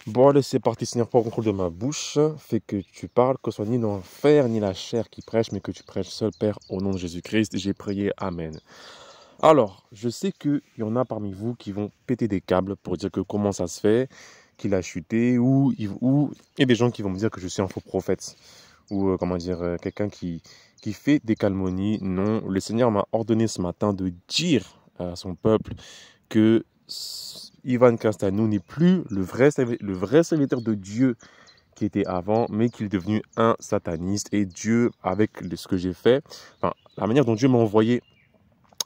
Bon, allez, c'est parti, Seigneur, prends le contrôle de ma bouche. Fais que tu parles, que ce soit ni l'enfer ni la chair qui prêche, mais que tu prêches seul, Père, au nom de Jésus-Christ. J'ai prié, Amen. Alors, je sais qu'il y en a parmi vous qui vont péter des câbles pour dire que comment ça se fait, qu'il a chuté, ou il y a des gens qui vont me dire que je suis un faux prophète, ou comment dire, quelqu'un qui fait des calomnies. Non, le Seigneur m'a ordonné ce matin de dire à son peuple que Ivan Castanou n'est plus le vrai serviteur de Dieu qui était avant, mais qu'il est devenu un sataniste. Et Dieu, avec ce que j'ai fait, enfin, la manière dont Dieu m'a envoyé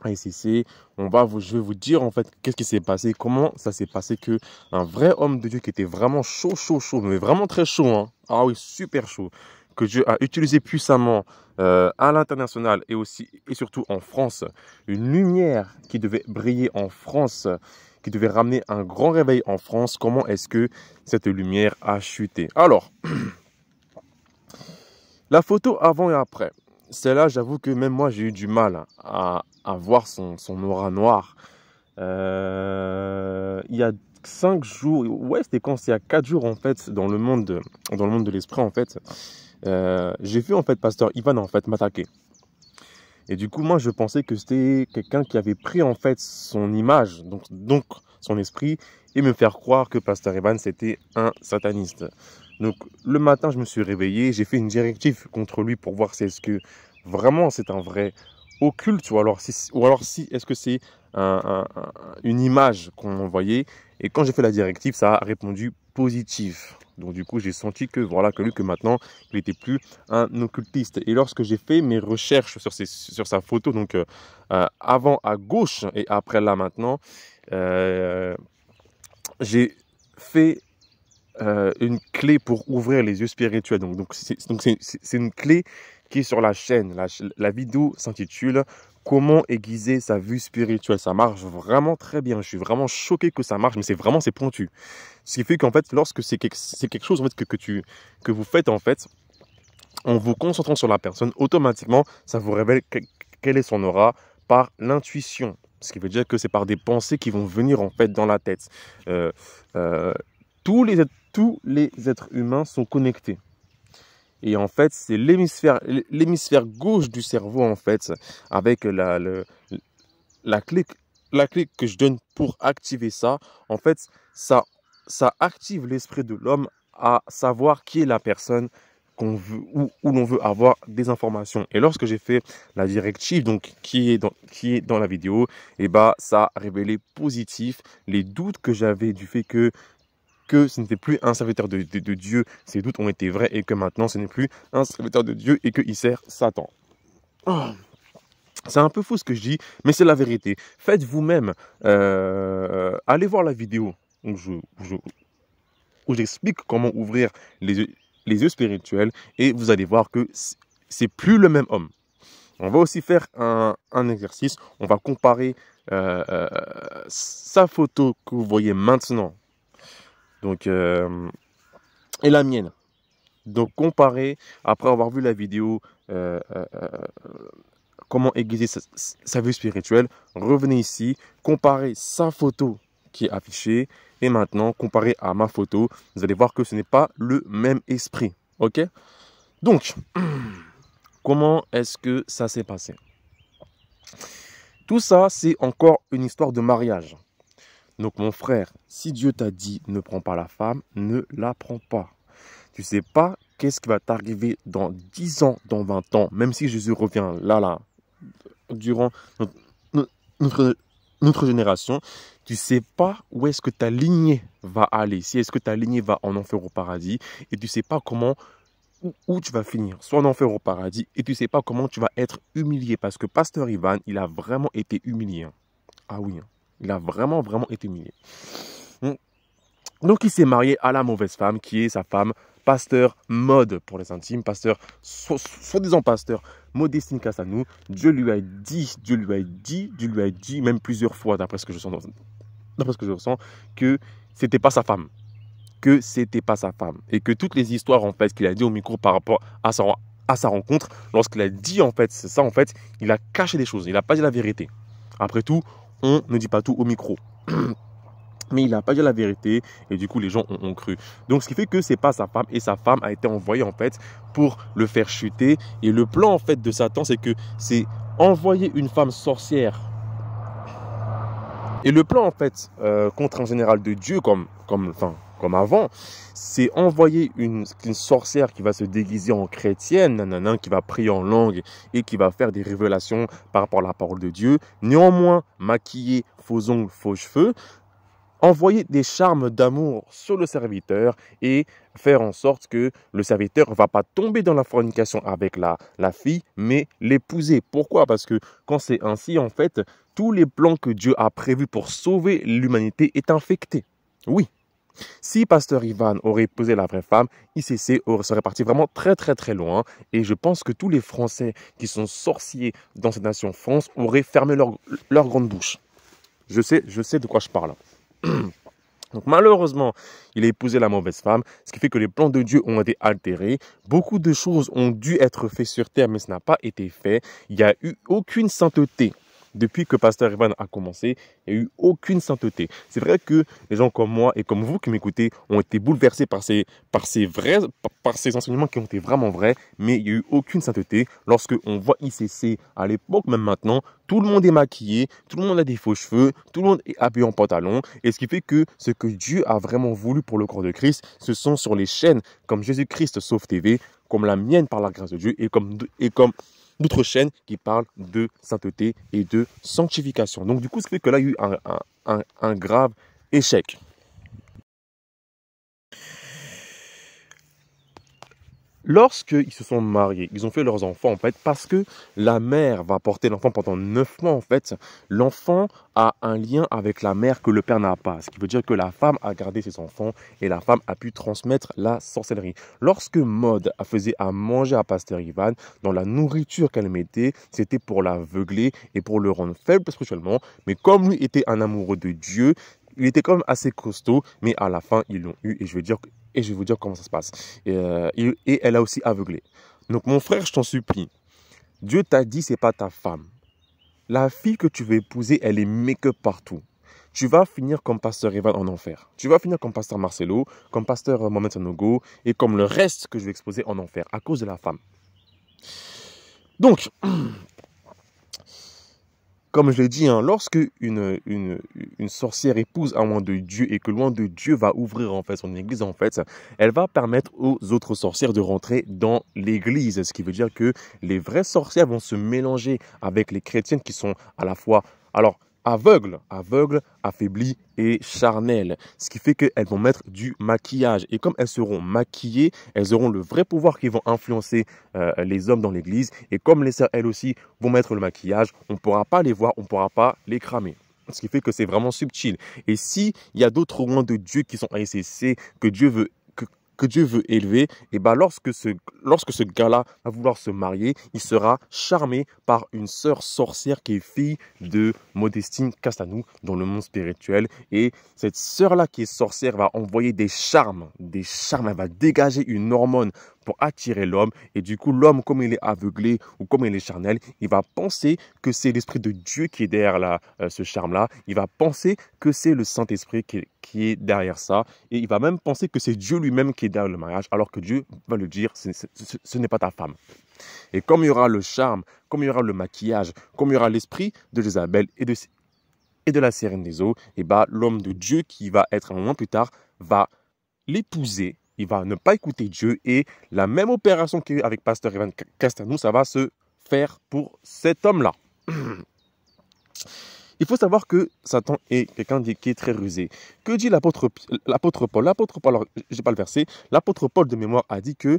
à ICC, je vais vous dire en fait qu'est-ce qui s'est passé, comment ça s'est passé que un vrai homme de Dieu qui était vraiment chaud, mais vraiment très chaud, hein, ah oui, super chaud, que Dieu a utilisé puissamment à l'international et aussi et surtout en France, une lumière qui devait briller en France, qui devait ramener un grand réveil en France. Comment est-ce que cette lumière a chuté? Alors, la photo avant et après. Celle-là, j'avoue que même moi, j'ai eu du mal à voir son aura noire. Il y a 5 jours, ouais, c'était quand? C'est il y a 4 jours, en fait, dans le monde de l'esprit, en fait. J'ai vu, en fait, Pasteur Ivan, en fait, m'attaquer. Et du coup, moi, je pensais que c'était quelqu'un qui avait pris, en fait, son image, donc son esprit, et me faire croire que Pasteur Ivan, c'était un sataniste. Donc, le matin, je me suis réveillé, j'ai fait une directive contre lui pour voir si est-ce que vraiment c'est un vrai occulte, ou alors si est-ce que c'est une image qu'on envoyait. Et quand j'ai fait la directive, ça a répondu positif. Donc du coup, j'ai senti que voilà que maintenant, il n'était plus un occultiste. Et lorsque j'ai fait mes recherches sur sa photo, donc avant à gauche et après là maintenant, j'ai fait une clé pour ouvrir les yeux spirituels. Donc c'est une clé qui est sur la chaîne. La vidéo s'intitule Comment aiguiser sa vue spirituelle. Ça marche vraiment très bien. Je suis vraiment choqué que ça marche, mais c'est pointu. Ce qui fait qu'en fait, lorsque c'est quelque chose en fait, que vous faites en fait, en vous concentrant sur la personne, automatiquement, ça vous révèle quelle est son aura par l'intuition. Ce qui veut dire que c'est par des pensées qui vont venir en fait dans la tête. Euh, euh, tous les êtres humains sont connectés. Et en fait, c'est l'hémisphère gauche du cerveau, en fait, avec la clé, la clé que je donne pour activer ça. En fait, ça active l'esprit de l'homme à savoir qui est la personne qu'on veut, où l'on veut avoir des informations. Et lorsque j'ai fait la directive, donc qui est dans la vidéo, et bah, ça a révélé positif les doutes que j'avais du fait que ce n'était plus un serviteur de Dieu, ces doutes ont été vrais et que maintenant ce n'est plus un serviteur de Dieu et qu'il sert Satan. Oh, c'est un peu fou ce que je dis, mais c'est la vérité. Faites vous-même, allez voir la vidéo où j'explique comment ouvrir les yeux spirituels et vous allez voir que c'est plus le même homme. On va aussi faire un exercice, on va comparer sa photo que vous voyez maintenant. Donc, et la mienne. Donc, comparez, après avoir vu la vidéo, comment aiguiser sa vue spirituelle, revenez ici, comparez sa photo qui est affichée, et maintenant, comparez à ma photo, vous allez voir que ce n'est pas le même esprit. Ok? Donc, comment est-ce que ça s'est passé? Tout ça, c'est encore une histoire de mariage. Donc, mon frère, si Dieu t'a dit ne prends pas la femme, ne la prends pas. Tu ne sais pas qu'est-ce qui va t'arriver dans 10 ans, dans 20 ans, même si Jésus revient là, durant notre, notre génération, tu ne sais pas où est-ce que ta lignée va aller. Si est-ce que ta lignée va en enfer ou au paradis, et tu ne sais pas comment, où tu vas finir, soit en enfer ou au paradis, et tu ne sais pas comment tu vas être humilié. Parce que Pasteur Ivan, il a vraiment été humilié. Hein. Ah oui, hein. Il a vraiment été humilié. Donc il s'est marié à la mauvaise femme qui est sa femme, pasteur mode pour les intimes, pasteur, soi-disant pasteur Modestine Castanou. Dieu lui a dit, même plusieurs fois, d'après ce que je ressens, que c'était pas sa femme. Et que toutes les histoires en fait qu'il a dit au micro par rapport à sa rencontre, lorsqu'il a dit en fait c'est ça, en fait, il a caché des choses, il n'a pas dit la vérité. Après tout, on ne dit pas tout au micro. Mais il n'a pas dit la vérité et du coup les gens ont cru. Donc ce qui fait que c'est pas sa femme et sa femme a été envoyée en fait pour le faire chuter. Et le plan en fait de Satan, c'est envoyer une femme sorcière. Et le plan en fait contre un général de Dieu comme avant, c'est envoyer une sorcière qui va se déguiser en chrétienne, nanana, qui va prier en langue et qui va faire des révélations par rapport à la parole de Dieu. Néanmoins, maquiller, faux ongles, faux cheveux, envoyer des charmes d'amour sur le serviteur et faire en sorte que le serviteur ne va pas tomber dans la fornication avec la fille, mais l'épouser. Pourquoi? Parce que quand c'est ainsi, en fait, tous les plans que Dieu a prévus pour sauver l'humanité est infecté. Oui. Si Pasteur Ivan aurait épousé la vraie femme, ICC serait parti vraiment très très très loin. Et je pense que tous les Français qui sont sorciers dans cette nation France auraient fermé leur grande bouche. Je sais de quoi je parle. Donc malheureusement, il a épousé la mauvaise femme, ce qui fait que les plans de Dieu ont été altérés. Beaucoup de choses ont dû être faites sur terre, mais ce n'a pas été fait. Il n'y a eu aucune sainteté. Depuis que Pasteur Ivan a commencé, il n'y a eu aucune sainteté. C'est vrai que les gens comme moi et comme vous qui m'écoutez ont été bouleversés par ces enseignements qui ont été vraiment vrais, mais il n'y a eu aucune sainteté. Lorsque on voit ICC à l'époque, même maintenant, tout le monde est maquillé, tout le monde a des faux cheveux, tout le monde est habillé en pantalon. Et ce qui fait que ce que Dieu a vraiment voulu pour le corps de Christ, ce sont sur les chaînes comme Jésus-Christ Sauve TV, comme la mienne par la grâce de Dieu et comme d'autres chaînes qui parlent de sainteté et de sanctification. Donc du coup, ce qui fait que là, il y a eu un grave échec. Lorsqu'ils se sont mariés, ils ont fait leurs enfants en fait parce que la mère va porter l'enfant pendant 9 mois en fait. L'enfant a un lien avec la mère que le père n'a pas. Ce qui veut dire que la femme a gardé ses enfants et la femme a pu transmettre la sorcellerie. Lorsque Maud faisait à manger à Pasteur Ivan, dans la nourriture qu'elle mettait, c'était pour l'aveugler et pour le rendre faible spirituellement. Mais comme lui était un amoureux de Dieu, il était quand même assez costaud, mais à la fin, ils l'ont eu et je vais vous dire comment ça se passe. Et elle a aussi aveuglé. Donc mon frère, je t'en supplie, Dieu t'a dit c'est pas ta femme. La fille que tu veux épouser, elle est make-up partout. Tu vas finir comme Pasteur Ivan en enfer. Tu vas finir comme Pasteur Marcelo, comme Pasteur Mohamed Sanogo et comme le reste que je vais exposer en enfer à cause de la femme. Donc, comme je l'ai dit, lorsque une sorcière épouse un loin de Dieu et que loin de Dieu va ouvrir en fait son église, en fait, elle va permettre aux autres sorcières de rentrer dans l'église. Ce qui veut dire que les vraies sorcières vont se mélanger avec les chrétiennes qui sont à la fois aveugles, affaiblies et charnelles. Ce qui fait qu'elles vont mettre du maquillage. Et comme elles seront maquillées, elles auront le vrai pouvoir qui vont influencer les hommes dans l'église. Et comme les sœurs, elles aussi, vont mettre le maquillage, on ne pourra pas les voir, on ne pourra pas les cramer. Ce qui fait que c'est vraiment subtil. Et s'il y a d'autres loin de Dieu qui sont à SCC, que Dieu veut élever, et ben lorsque ce gars-là va vouloir se marier, il sera charmé par une sœur sorcière qui est fille de Modestine Castanou dans le monde spirituel. Et cette sœur-là qui est sorcière va envoyer des charmes, elle va dégager une hormone pour attirer l'homme. Et du coup, l'homme, comme il est aveuglé ou comme il est charnel, il va penser que c'est l'Esprit de Dieu qui est derrière ce charme-là. Il va penser que c'est le Saint-Esprit qui est derrière ça. Et il va même penser que c'est Dieu lui-même qui est derrière le mariage, alors que Dieu va le dire, ce n'est pas ta femme. Et comme il y aura le charme, comme il y aura le maquillage, comme il y aura l'esprit de Jézabel et de la sirène des eaux, et bah, l'homme de Dieu qui va être un moment plus tard va l'épouser. Il va ne pas écouter Dieu et la même opération qu'il y a eu avec Pasteur Ivan Castanou, ça va se faire pour cet homme-là. Il faut savoir que Satan est quelqu'un qui est très rusé. Que dit l'apôtre Paul? L'apôtre Paul, alors, je n'ai pas le verset, l'apôtre Paul de mémoire a dit que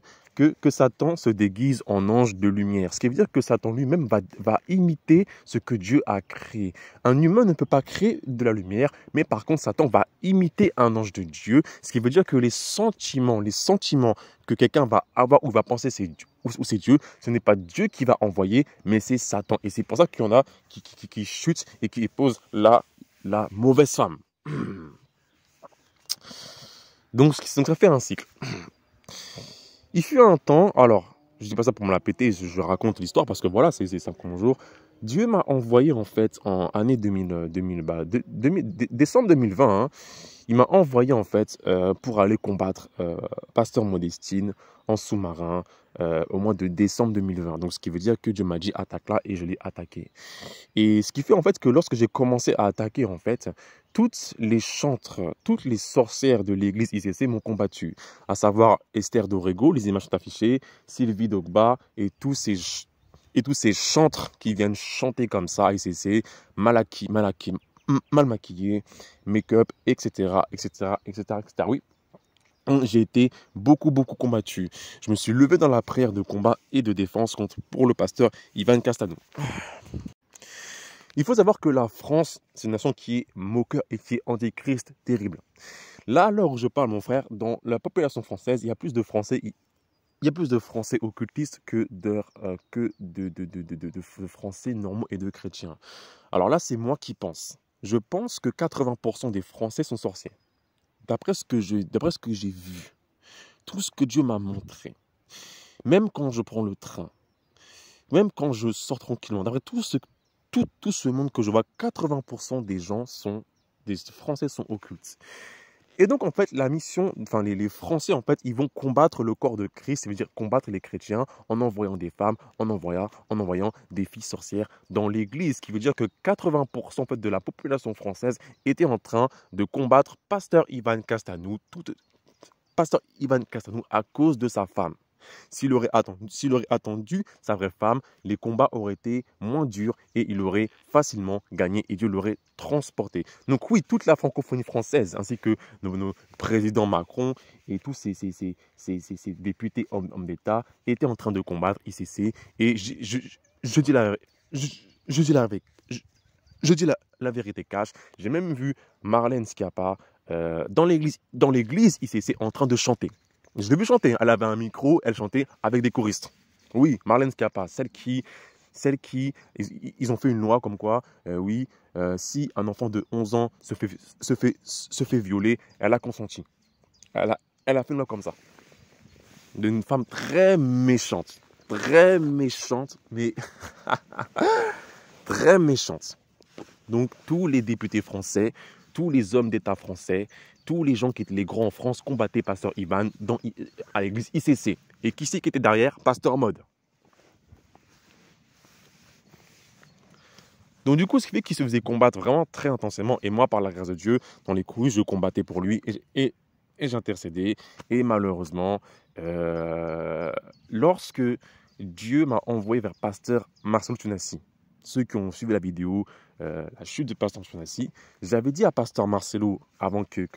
Satan se déguise en ange de lumière. Ce qui veut dire que Satan lui-même va imiter ce que Dieu a créé. Un humain ne peut pas créer de la lumière, mais par contre Satan va imiter un ange de Dieu. Ce qui veut dire que les sentiments que quelqu'un va avoir ou va penser c'est Dieu, ce n'est pas Dieu qui va envoyer, mais c'est Satan. Et c'est pour ça qu'il y en a qui chutent et qui épousent la mauvaise femme. Donc ça fait un cycle. Il fut un temps, alors, je dis pas ça pour me la péter, je raconte l'histoire parce que voilà, c'est ça comme jour. Dieu m'a envoyé en fait en année 2000, décembre 2020, hein, il m'a envoyé en fait pour aller combattre Pasteur Modestine en sous-marin au mois de décembre 2020. Donc ce qui veut dire que Dieu m'a dit attaque là et je l'ai attaqué. Et ce qui fait en fait que lorsque j'ai commencé à attaquer en fait, toutes les chantres, toutes les sorcières de l'église ICC m'ont combattu, à savoir Esther Dorego, les images sont affichées, Sylvie Dogba et tous ces chantres qui viennent chanter comme ça à ICC, mal maquillés, make-up, etc., etc., etc., etc. Oui, j'ai été beaucoup combattu. Je me suis levé dans la prière de combat et de défense pour le pasteur Ivan Castano. Il faut savoir que la France, c'est une nation qui est moqueur et qui est antichrist terrible. Là, à l'heure où je parle, mon frère, dans la population française, il y a plus de Français, occultistes que de Français normaux et de chrétiens. Alors là, c'est moi qui pense. Je pense que 80% des Français sont sorciers. D'après ce que j'ai vu, tout ce que Dieu m'a montré, même quand je prends le train, même quand je sors tranquillement, d'après tout ce monde que je vois, 80% des Français sont occultes. Et donc, en fait, la mission, enfin, les Français, en fait, ils vont combattre le corps de Christ, ça veut dire combattre les chrétiens en envoyant des femmes, en envoyant des filles sorcières dans l'église, ce qui veut dire que 80% en fait, de la population française était en train de combattre Pasteur Ivan Castano à cause de sa femme. S'il aurait attendu sa vraie femme, les combats auraient été moins durs et il aurait facilement gagné et Dieu l'aurait transporté. Donc oui, toute la francophonie française, ainsi que nos présidents Macron et tous ces députés hommes d'État étaient en train de combattre ICC. Et je dis la, je dis la, je dis la vérité cash. J'ai même vu Marlène Schiappa dans l'église ICC en train de chanter. Je l'ai vu chanter, elle avait un micro, elle chantait avec des choristes. Oui, Marlène Schiappa, ils ont fait une loi comme quoi, oui, si un enfant de 11 ans se fait violer, elle a consenti. Elle a fait une loi comme ça. D'une femme très méchante, mais très méchante. Donc tous les députés français, tous les hommes d'État français, tous les gens qui étaient les grands en France combattaient Pasteur Ivan à l'église ICC. Et qui c'est qui était derrière? Pasteur Mode. Donc du coup, ce qui fait qu'il se faisait combattre vraiment très intensément. Et moi, par la grâce de Dieu, dans les couilles, je combattais pour lui et j'intercédais. Et malheureusement, lorsque Dieu m'a envoyé vers Pasteur Marcelo Tunassi, ceux qui ont suivi la vidéo, la chute de Pasteur Tunassi, j'avais dit à Pasteur Marcelo, avant qu'il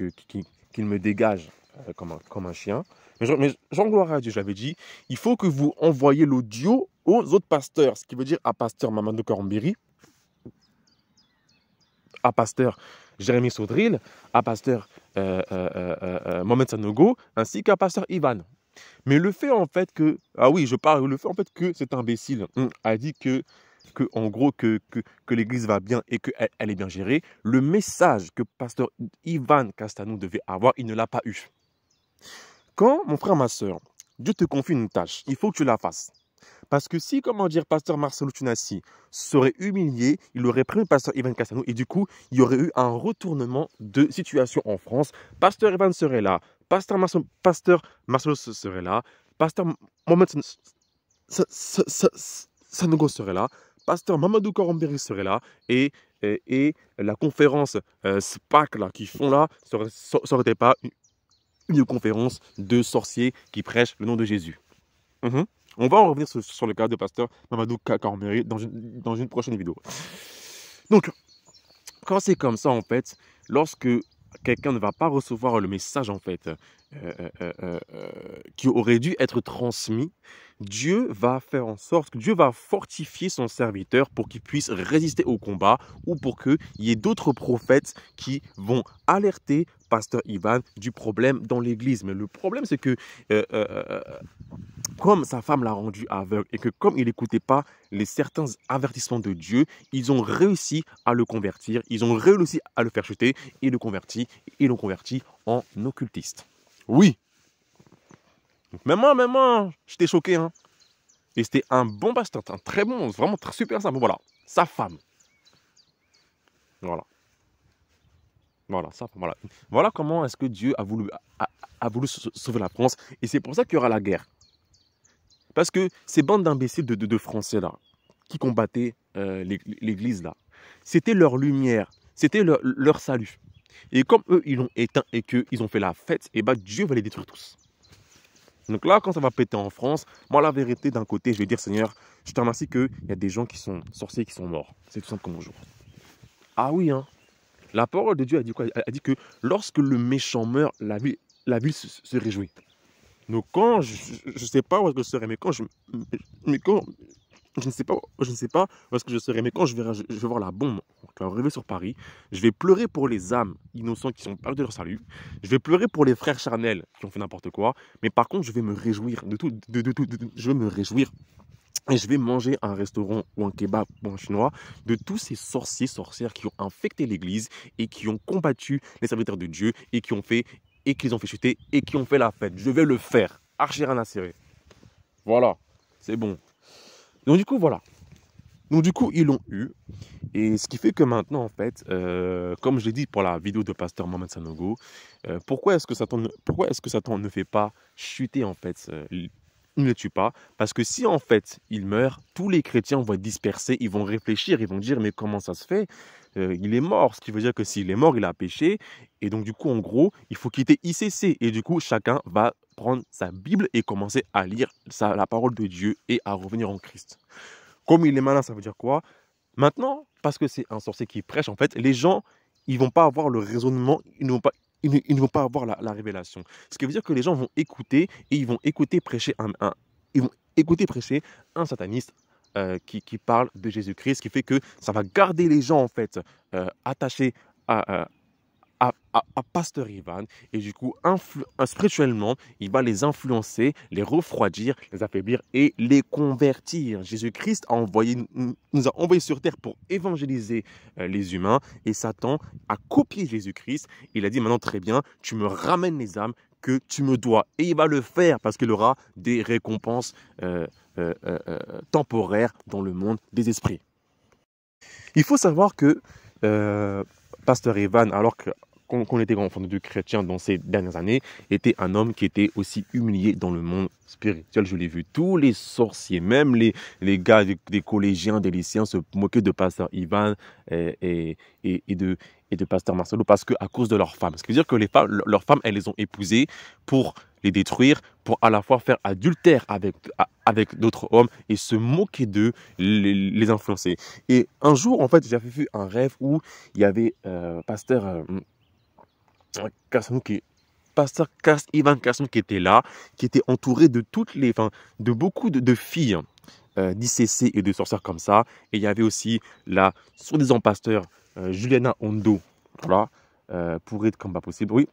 me dégage comme un chien, mais Jean gloire à Dieu, je l'avais dit, il faut que vous envoyiez l'audio aux autres pasteurs, ce qui veut dire à Pasteur Mamadou Karombiri, à Pasteur Jérémy Saudril, à Pasteur Mohamed Sanogo, ainsi qu'à Pasteur Ivan. Mais le fait en fait que, le fait en fait que cet imbécile a dit en gros que l'église va bien et qu'elle est bien gérée, le message que Pasteur Ivan Castano devait avoir, il ne l'a pas eu. Quand, mon frère, ma soeur, Dieu te confie une tâche, il faut que tu la fasses. Parce que si, Pasteur Marcelo Tunassi serait humilié, il aurait pris le Pasteur Ivan Castano et du coup, il y aurait eu un retournement de situation en France. Pasteur Ivan serait là, Pasteur Marcelo serait là, Pasteur Mohamed Sanogo serait là, Pasteur Mamadou Karomberi serait là et la conférence SPAC là, qu'ils font là, ça n'aurait été pas une conférence de sorciers qui prêchent le nom de Jésus. On va en revenir sur le cas de Pasteur Mamadou Karomberi dans une prochaine vidéo. Donc, quand c'est comme ça, en fait, lorsque quelqu'un ne va pas recevoir le message, en fait, qui aurait dû être transmis, Dieu va faire en sorte que Dieu va fortifier son serviteur pour qu'il puisse résister au combat ou pour qu'il y ait d'autres prophètes qui vont alerter Pasteur Ivan du problème dans l'église. Mais le problème, c'est que comme sa femme l'a rendu aveugle et que comme il n'écoutait pas certains avertissements de Dieu, ils ont réussi à le convertir, ils ont réussi à le faire chuter et l'ont converti en occultiste. Oui. Même moi, j'étais choqué. Hein. Et c'était un bon pasteur, un très bon, vraiment très super simple. Voilà. sa femme. Voilà. Voilà, ça, voilà. Voilà comment est-ce que Dieu a voulu sauver la France. Et c'est pour ça qu'il y aura la guerre. Parce que ces bandes d'imbéciles de Français là, qui combattaient l'Église là, c'était leur lumière, c'était leur salut. Et comme eux, ils l'ont éteint et qu'ils ont fait la fête, et bah Dieu va les détruire tous. Donc là, quand ça va péter en France, moi la vérité, d'un côté, je vais dire Seigneur, je te remercie qu'il y a des gens qui sont sorciers, qui sont morts. C'est tout simple comme bonjour. Ah oui, hein. La parole de Dieu a dit quoi? Elle a dit que lorsque le méchant meurt, la ville se réjouit. Donc quand je sais pas où est-ce que je serai, mais quand je ne sais pas où est-ce que je serai, mais quand je vais voir la bombe qui va arriver sur Paris, je vais pleurer pour les âmes innocents qui sont perdus de leur salut. Je vais pleurer pour les frères charnels qui ont fait n'importe quoi. Mais par contre, je vais me réjouir de tout, je vais me réjouir. Et je vais manger à un restaurant ou un kebab ou un chinois de tous ces sorciers, sorcières qui ont infecté l'église et qui ont combattu les serviteurs de Dieu et qui ont fait et qu'ils ont fait chuter et qui ont fait la fête. Je vais le faire. Archi rien à serrer. Voilà, c'est bon. Donc du coup, voilà. Donc du coup, ils l'ont eu. Et ce qui fait que maintenant, en fait, comme je l'ai dit pour la vidéo de Pasteur Mohamed Sanogo, pourquoi est-ce que Satan ne fait pas chuter, en fait, il ne le tue pas? Parce que si, en fait, il meurt, tous les chrétiens vont être dispersés, ils vont réfléchir, ils vont dire, mais comment ça se fait? Il est mort, ce qui veut dire que s'il est mort, il a péché. Et donc, du coup, en gros, il faut quitter ICC. Et du coup, chacun va prendre sa Bible et commencer à lire la parole de Dieu et à revenir en Christ. Comme il est malin, ça veut dire quoi? Maintenant, parce que c'est un sorcier qui prêche, en fait, les gens, ils vont pas avoir le raisonnement, ils ne vont pas avoir la révélation. Ce qui veut dire que les gens vont écouter et ils vont écouter prêcher ils vont écouter prêcher un sataniste qui parle de Jésus-Christ, ce qui fait que ça va garder les gens, en fait, attachés à Pasteur Ivan, et du coup, spirituellement, il va les influencer, les refroidir, les affaiblir et les convertir. Jésus-Christ nous a envoyés sur terre pour évangéliser les humains, et Satan a copié Jésus-Christ. Il a dit maintenant, très bien, tu me ramènes les âmes que tu me dois. Et il va le faire parce qu'il aura des récompenses temporaires dans le monde des esprits. Il faut savoir que Pasteur Ivan, alors qu'on était enfant de chrétien dans ces dernières années, était un homme qui était aussi humilié dans le monde spirituel. Je l'ai vu. Tous les sorciers, même les gars des collégiens, des lycéens se moquaient de Pasteur Ivan et de Pasteur Marcelo parce qu'à cause de leurs femmes. Ce qui veut dire que leurs femmes, elles les ont épousées pour les détruire, pour à la fois faire adultère avec d'autres hommes et se moquer d'eux, les influencer. Et un jour, en fait, j'avais vu un rêve où il y avait Pasteur Ivan Kassoum qui était là, qui était entouré de de beaucoup de filles d'ICC et de sorcières comme ça. Et il y avait aussi la soi-disant pasteur Juliana Hondo, voilà, pour être comme pas possible, oui,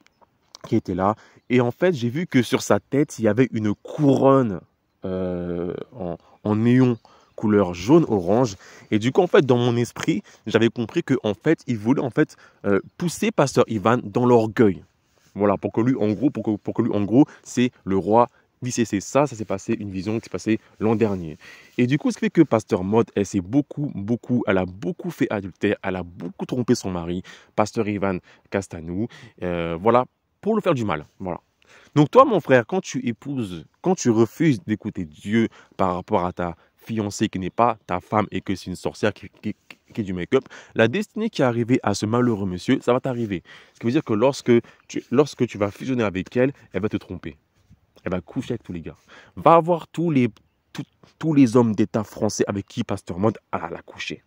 qui était là. Et en fait, j'ai vu que sur sa tête, il y avait une couronne en néon couleur jaune-orange. Et du coup, en fait, dans mon esprit, j'avais compris que en fait, il voulait en fait pousser Pasteur Ivan dans l'orgueil. Voilà, pour que lui, en gros, c'est le roi d'ICC. Ça s'est passé, une vision qui s'est passée l'an dernier. Et du coup, ce qui fait que Pasteur Maud, elle a beaucoup fait adultère, elle a beaucoup trompé son mari, Pasteur Ivan Castanou, voilà, pour le faire du mal. Voilà. Donc toi, mon frère, quand tu refuses d'écouter Dieu par rapport à ta fiancée qui n'est pas ta femme et que c'est une sorcière qui est du make-up, la destinée qui est arrivée à ce malheureux monsieur, ça va t'arriver. Ce qui veut dire que lorsque tu vas fusionner avec elle, elle va te tromper. Elle va coucher avec tous les gars. Va avoir tous les hommes d'État français avec qui Pasteur Maud a couché.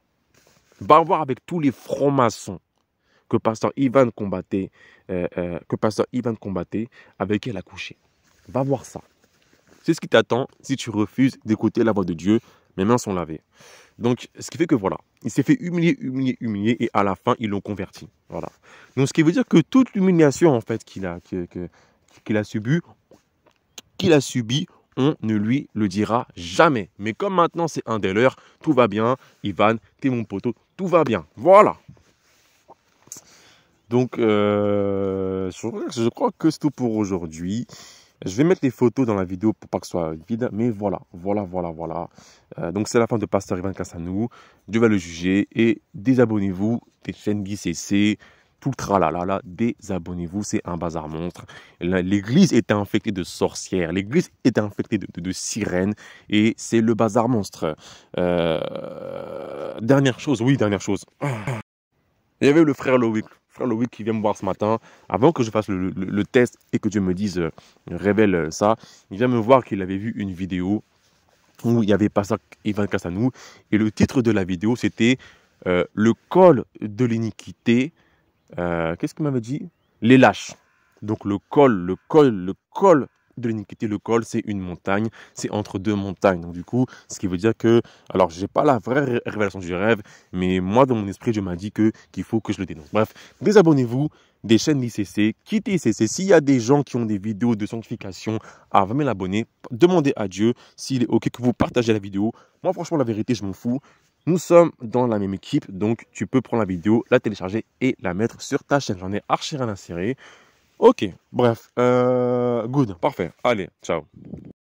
Va avoir avec tous les francs-maçons que Pasteur Ivan combattait, avec qui elle a couché. Va voir ça. C'est ce qui t'attend si tu refuses d'écouter la voix de Dieu. Mes mains sont lavées. Donc, ce qui fait que voilà, il s'est fait humilier et à la fin, ils l'ont converti. Voilà. Donc, ce qui veut dire que toute l'humiliation en fait qu'il a subi, on ne lui le dira jamais. Mais comme maintenant c'est un des leurs, tout va bien. Ivan, t'es mon poteau, tout va bien. Voilà. Donc, je crois que c'est tout pour aujourd'hui. Je vais mettre les photos dans la vidéo pour pas que ce soit vide, mais voilà. Donc c'est la fin de Pasteur Ivan Kassanou. Dieu va le juger et désabonnez-vous des chaînes Guy CC, tout le tralala, désabonnez-vous, c'est un bazar monstre. L'église était infectée de sorcières, l'église était infectée de sirènes et c'est le bazar monstre. Dernière chose. Il y avait le frère Loïc. Frère Loïc qui vient me voir ce matin, avant que je fasse le test et que Dieu me dise, révèle ça, il vient me voir qu'il avait vu une vidéo où il y avait Pasteur Ivan Kassanou et le titre de la vidéo c'était le col de l'iniquité. Qu'est-ce qu'il m'avait dit? Les lâches. Donc le col de l'iniquité, le col, c'est une montagne, c'est entre deux montagnes. Donc du coup, ce qui veut dire que, alors j'ai pas la vraie révélation du rêve, mais moi dans mon esprit, Dieu m'a dit qu'il faut que je le dénonce. Bref, désabonnez-vous des chaînes ICC, quittez ICC. S'il y a des gens qui ont des vidéos de sanctification à 20 000 abonnés, demandez à Dieu s'il est OK que vous partagez la vidéo. Moi franchement, la vérité, je m'en fous. Nous sommes dans la même équipe, donc tu peux prendre la vidéo, la télécharger et la mettre sur ta chaîne. J'en ai archi rien à cirer. Ok, bref, good, parfait. Allez, ciao.